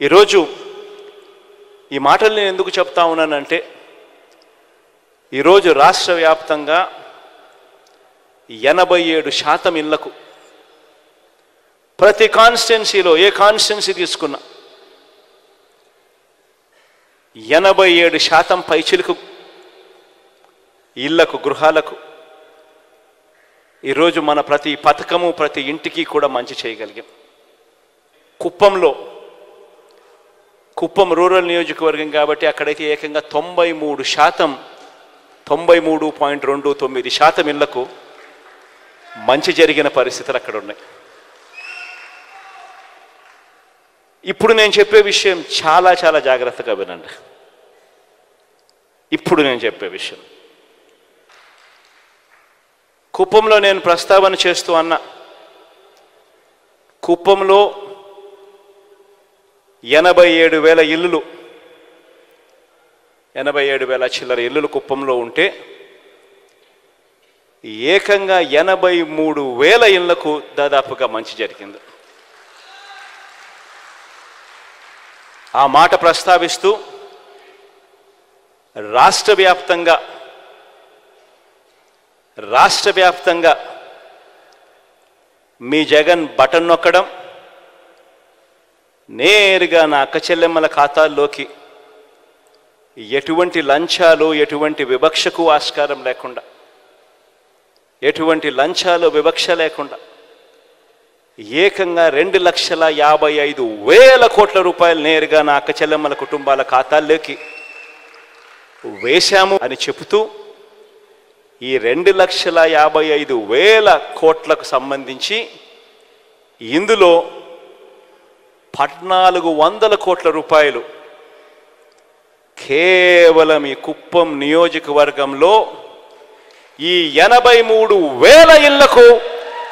ఈరోజు ఈ మాటలు నేను ఎందుకు చెప్తా ఉన్నానంటే, ఈరోజు రాష్ట్ర వ్యాప్తంగా 87% ఇళ్లకు, ప్రతి కాన్స్టిట్యున్సీలో ఏ కాన్స్టిట్యున్సీ తీసుకున్నా 87% పైచిలకు ఇళ్లకు, గృహాలకు ఈరోజు మన ప్రతి పథకము ప్రతి ఇంటికి కూడా మంచి చేయగలిగాం. కుప్పం రూరల్ నియోజకవర్గం కాబట్టి అక్కడైతే ఏకంగా 93.29% ఇళ్లకు మంచి జరిగిన పరిస్థితులు అక్కడ ఉన్నాయి. ఇప్పుడు నేను చెప్పే విషయం చాలా చాలా జాగ్రత్తగా వినండి. ఇప్పుడు నేను చెప్పే విషయం కుప్పంలో నేను ప్రస్తావన చేస్తూ అన్నా. కుప్పంలో 87,000 ఇల్లులు, 87,000 చిల్లర ఇల్లులు కుప్పంలో ఉంటే ఏకంగా 83,000 ఇళ్లకు దాదాపుగా మంచి జరిగింది. ఆ మాట ప్రస్తావిస్తూ రాష్ట్ర వ్యాప్తంగా మీ జగన్ బటన్ నొక్కడం, నేరుగా నా అక్క చెల్లెమ్మల ఖాతాల్లోకి ఎటువంటి లంచాలు, ఎటువంటి వివక్షకు ఆస్కారం లేకుండా, ఎటువంటి లంచాలు వివక్ష లేకుండా ఏకంగా 2,55,000 కోట్ల రూపాయలు నేరుగా నా అక్క చెల్లెమ్మల కుటుంబాల ఖాతాల్లోకి వేశాము అని చెబుతూ, ఈ 2,55,000 కోట్లకు సంబంధించి ఇందులో 1,400 కోట్ల రూపాయలు కేవలం ఈ కుప్పం నియోజకవర్గంలో ఈ 83,000 ఇళ్లకు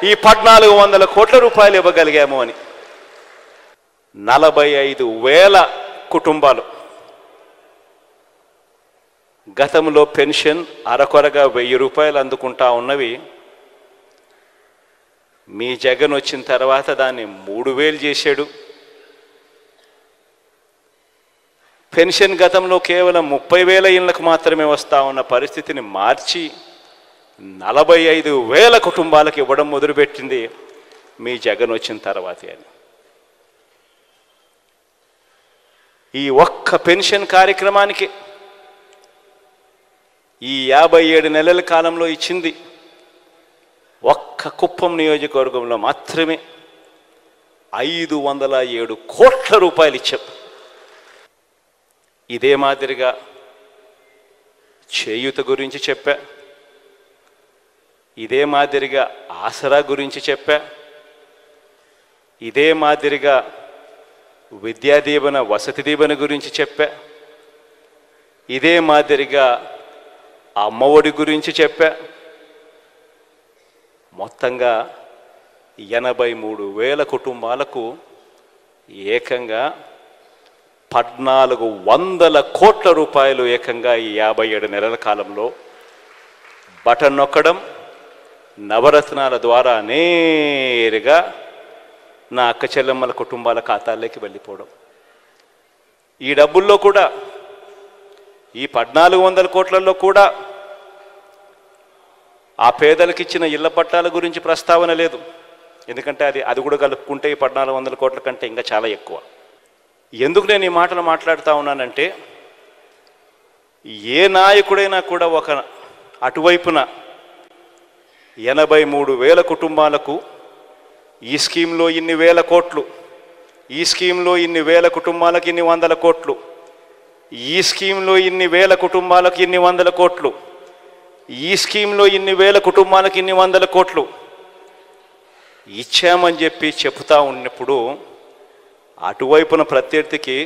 ఈ 1,400 కోట్ల రూపాయలు ఇవ్వగలిగాము అని. 45,000 కుటుంబాలు గతంలో పెన్షన్ అరకొరగా 1,000 రూపాయలు అందుకుంటా ఉన్నవి, మీ జగన్ వచ్చిన తర్వాత దాన్ని 3,000 చేశాడు. పెన్షన్ గతంలో కేవలం 30,000 ఇళ్లకు మాత్రమే వస్తూ ఉన్న పరిస్థితిని మార్చి 45,000 కుటుంబాలకు ఇవ్వడం మొదలుపెట్టింది మీ జగన్ వచ్చిన తర్వాతే అని. ఈ ఒక్క పెన్షన్ కార్యక్రమానికి ఈ 57 నెలల కాలంలో ఇచ్చింది ఒక్క కుప్పం నియోజకవర్గంలో మాత్రమే 507 కోట్ల రూపాయలు ఇచ్చాం. ఇదే మాదిరిగా చేయూత గురించి చెప్పా, ఇదే మాదిరిగా ఆసరా గురించి చెప్పా, ఇదే మాదిరిగా విద్యా దీవెన, వసతి దీవెన గురించి చెప్పా, ఇదే మాదిరిగా అమ్మఒడి గురించి చెప్పా. మొత్తంగా 83,000 కుటుంబాలకు ఏకంగా 1,400 కోట్ల రూపాయలు ఏకంగా ఈ 57 నెలల కాలంలో బటన్ నొక్కడం, నవరత్నాల ద్వారా నేరుగా నా అక్క చెల్లెమ్మల కుటుంబాల ఖాతాల్లోకి వెళ్ళిపోవడం. ఈ డబ్బుల్లో కూడా, ఈ 1,400 కోట్లలో కూడా ఆ పేదలకు ఇచ్చిన ఇళ్ల పట్టాల గురించి ప్రస్తావన లేదు. ఎందుకంటే అది కూడా కలుపుకుంటే ఈ 1,400 కోట్ల కంటే ఇంకా చాలా ఎక్కువ. ఎందుకు నేను ఈ మాటలు మాట్లాడుతూ ఉన్నానంటే, ఏ నాయకుడైనా కూడా ఒక అటువైపున 83,000 కుటుంబాలకు ఈ స్కీమ్లో ఇన్ని వేల కోట్లు, ఈ స్కీమ్లో ఇన్ని వేల కుటుంబాలకు ఇన్ని 100 కోట్లు, ఈ స్కీమ్లో ఇన్ని వేల కుటుంబాలకు ఇన్ని 100 కోట్లు, ఈ స్కీమ్లో ఇన్ని వేల కుటుంబాలకు ఇన్ని 100 కోట్లు ఇచ్చామని చెప్పి చెప్తా ఉన్నప్పుడు అటువైపున ప్రత్యర్థికి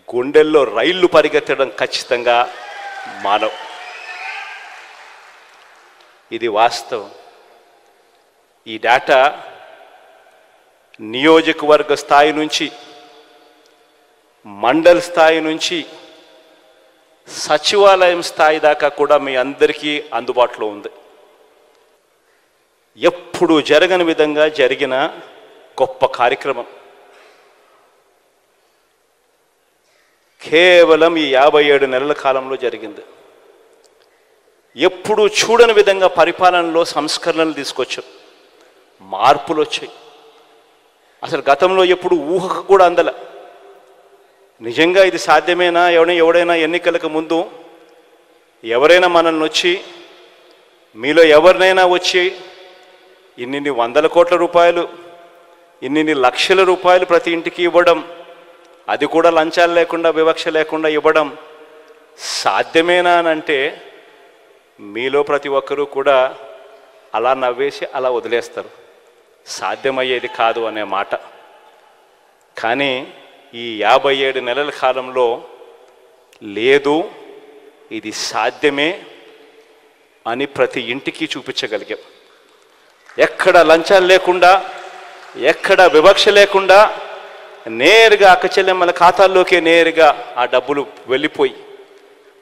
గుండెల్లో రైళ్లు పరిగెత్తడం ఖచ్చితంగా మానవ్. ఇది వాస్తవం. ఈ డేటా నియోజకవర్గ స్థాయి నుంచి, మండల్ స్థాయి నుంచి, సచివాలయం స్థాయి దాకా కూడా మీ అందరికీ అందుబాటులో ఉంది. ఎప్పుడు జరగని విధంగా జరిగిన గొప్ప కార్యక్రమం. కేవలం ఈ 57 నెలల కాలంలో జరిగింది. ఎప్పుడు చూడని విధంగా పరిపాలనలో సంస్కరణలు తీసుకొచ్చాం, మార్పులు వచ్చాయి. అసలు గతంలో ఎప్పుడు ఊహకు కూడా అందల. నిజంగా ఇది సాధ్యమేనా? ఎవడైనా ఎన్నికలకు ముందు ఎవరైనా మనల్ని వచ్చి, మీలో ఎవరినైనా వచ్చి ఇన్ని 100 కోట్ల రూపాయలు, ఇన్ని లక్షల రూపాయలు ప్రతి ఇంటికి ఇవ్వడం, అది కూడా లంచాలు లేకుండా వివక్ష లేకుండా ఇవ్వడం సాధ్యమేనా అని అంటే మీలో ప్రతి ఒక్కరూ కూడా అలా నవ్వేసి అలా వదిలేస్తారు, సాధ్యమయ్యేది కాదు అనే మాట. కానీ ఈ 57 నెలల కాలంలో లేదు, ఇది సాధ్యమే అని ప్రతి ఇంటికి చూపించగలిగాం. ఎక్కడ లంచాలు లేకుండా, ఎక్కడ వివక్ష లేకుండా నేరుగా అక్క చెల్లెమ్మల ఖాతాల్లోకే నేరుగా ఆ డబ్బులు వెళ్ళిపోయి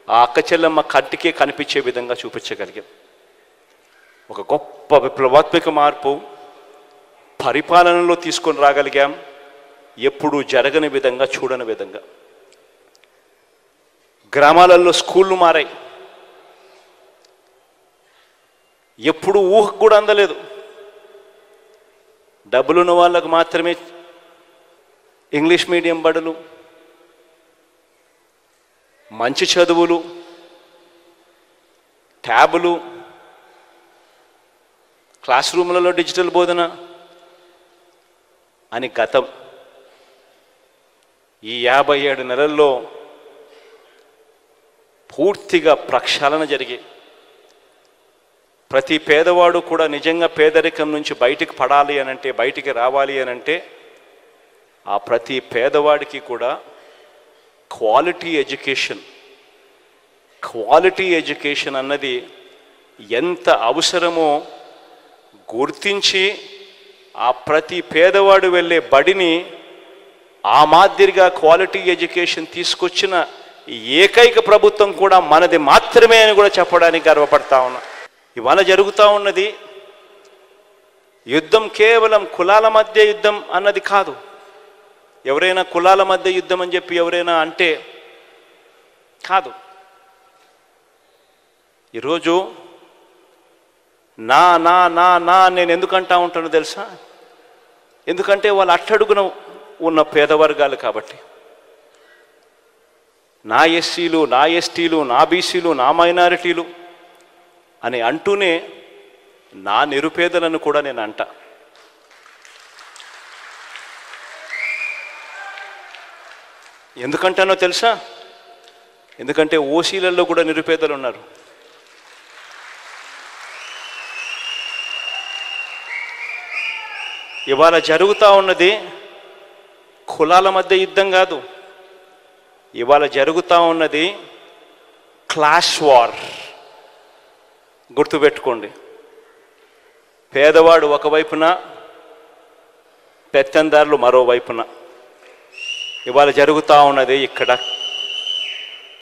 ఆ అక్క చెల్లెమ్మ కంటికే కనిపించే విధంగా చూపించగలిగాం. ఒక గొప్ప విప్లవాత్మక మార్పు పరిపాలనలో తీసుకొని రాగలిగాం, ఎప్పుడూ జరగని విధంగా, చూడని విధంగా. గ్రామాలలో స్కూళ్ళు మారాయి, ఎప్పుడు ఊహకు కూడా అందలేదు. డబ్బులున్న వాళ్ళకు మాత్రమే ఇంగ్లీష్ మీడియం బడులు, మంచి చదువులు, ట్యాబులు, క్లాస్ రూమ్లలో డిజిటల్ బోధన అని గతం. ఈ 57 నెలల్లో పూర్తిగా ప్రక్షాళన జరిగి ప్రతి పేదవాడు కూడా నిజంగా పేదరికం నుంచి బయటికి పడాలి అనంటే, బయటికి రావాలి అనంటే ఆ ప్రతి పేదవాడికి కూడా క్వాలిటీ ఎడ్యుకేషన్ అన్నది ఎంత అవసరమో గుర్తించి ఆ ప్రతి పేదవాడు వెళ్ళే బడిని ఆ మాదిరిగా క్వాలిటీ ఎడ్యుకేషన్ తీసుకొచ్చిన ఏకైక ప్రభుత్వం కూడా మనది మాత్రమే అని కూడా చెప్పడానికి గర్వపడతా ఉన్నా. ఇవాళ జరుగుతూ ఉన్నది యుద్ధం కేవలం కులాల మధ్య యుద్ధం అన్నది కాదు. ఎవరైనా కులాల మధ్య యుద్ధం అని చెప్పి ఎవరైనా అంటే కాదు. ఈరోజు నా నా నా నా నేను ఎందుకంటా ఉంటానో తెలుసా? ఎందుకంటే వాళ్ళు అట్టడుగున ఉన్న పేదవర్గాలు కాబట్టి. నా ఎస్సీలు, నా ఎస్టీలు, నా బీసీలు, నా మైనారిటీలు అని అంటూనే నా నిరుపేదలను కూడా నేను అంటా. ఎందుకంటానో తెలుసా? ఎందుకంటే ఓసీలలో కూడా నిరుపేదలు ఉన్నారు. ఇవాళ జరుగుతూ ఉన్నది కులాల మధ్య యుద్ధం కాదు, ఇవాళ జరుగుతూ ఉన్నది క్లాష్ వార్. గుర్తుపెట్టుకోండి, పేదవాడు ఒకవైపున, పెత్తందారులు మరోవైపున. ఇవాళ జరుగుతూ ఉన్నది ఇక్కడ